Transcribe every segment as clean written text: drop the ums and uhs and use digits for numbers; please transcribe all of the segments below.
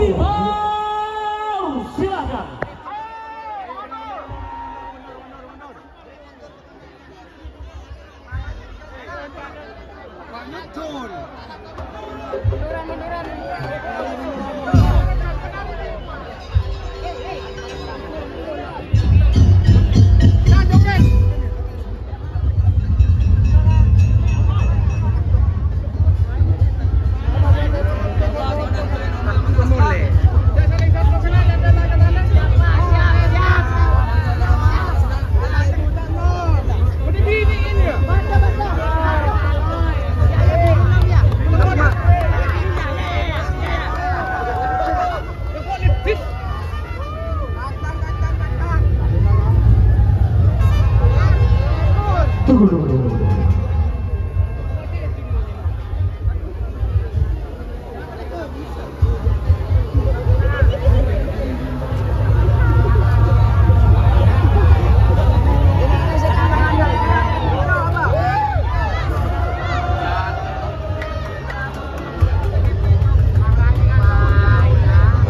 Silakan.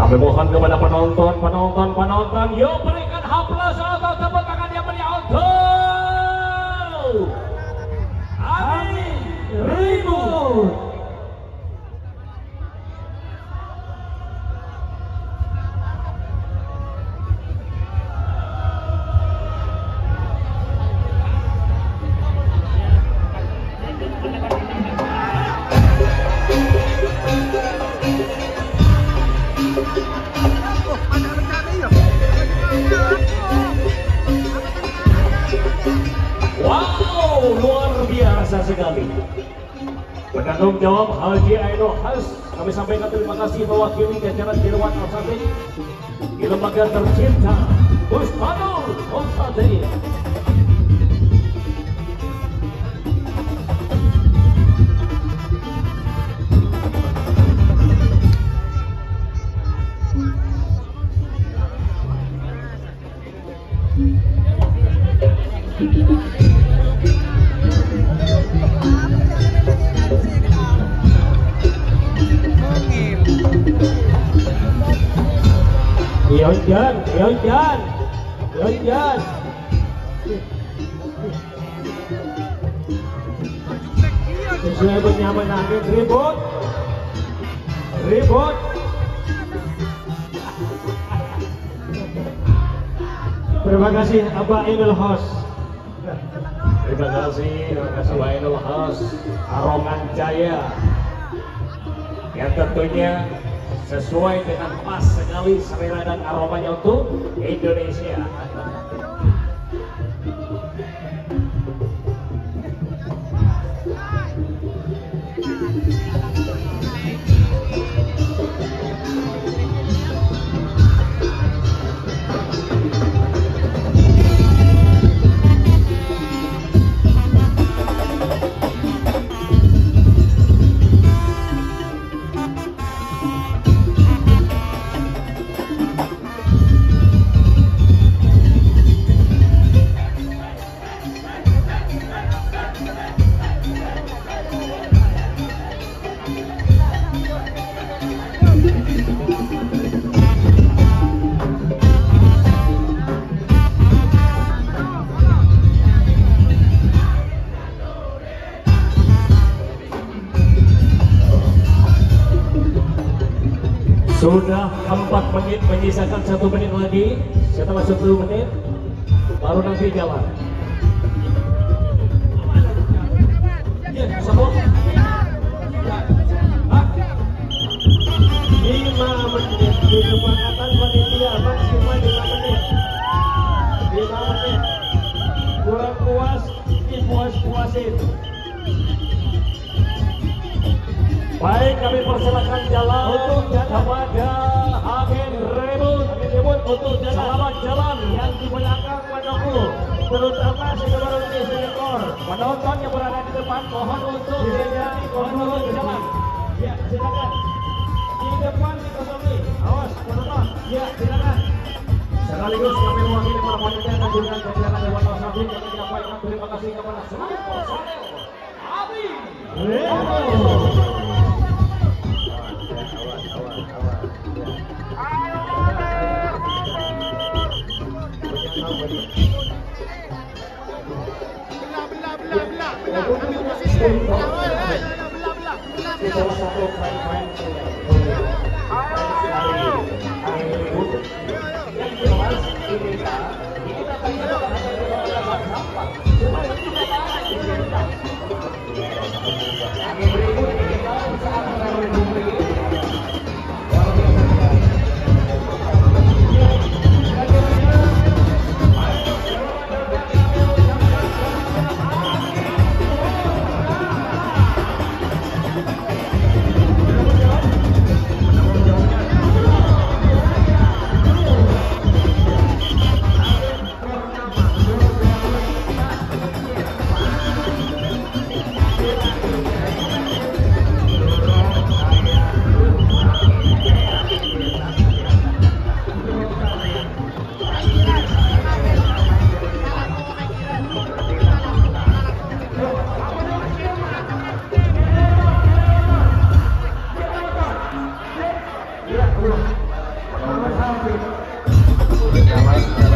Kami mohon kepada penonton, yuk berikan haplas atau tepuk tangan yang meriah untuk Abi Ribut. Wow, luar biasa sekali. Penanggung jawab Haji Ainul Has, kami sampaikan terima kasih mewakili jajaran Dirwan Al-Satih di lembaga tercinta Bustanul Al-Satih. Yonjan. Sesuai bernyaman angin ribut. Terima kasih Abah Ainul Has. Terima kasih Abah Ainul Has Arongan Jaya yang tentunya sesuai dengan pas sekali selera dan aromanya untuk Indonesia. Sudah 4 menit menyisakan 1 menit lagi. Setelah 1 menit baru nanti jalan. Ya, sabuk. 5 menit disepakatan panitia maksimal 5 menit. 5 menit. Kurang puas, dipuas-puasin. Baik, kami persilakan jalan kepada Amin Ribut untuk selamat jalan yang di belakang pendahulu, terutama sekedar di senior. Penonton yang berada di depan mohon untuk menjadi penonton jalan. Ya, silakan. Di depan dikosongi. Awas, penonton. Ya, silakan. Sekaligus kami mewakili para panitia dan juga jajaran Dewan Al-Satih kami menyampaikan terima kasih kepada seluruh personel Amin Ribut. salah satu pemain-pemain dari ribut yang jelas ini katanya bukan hanya berlawan dampak, cuma itu katanya dicinta. Angin ribut ini kalau saat ribut ini Jalan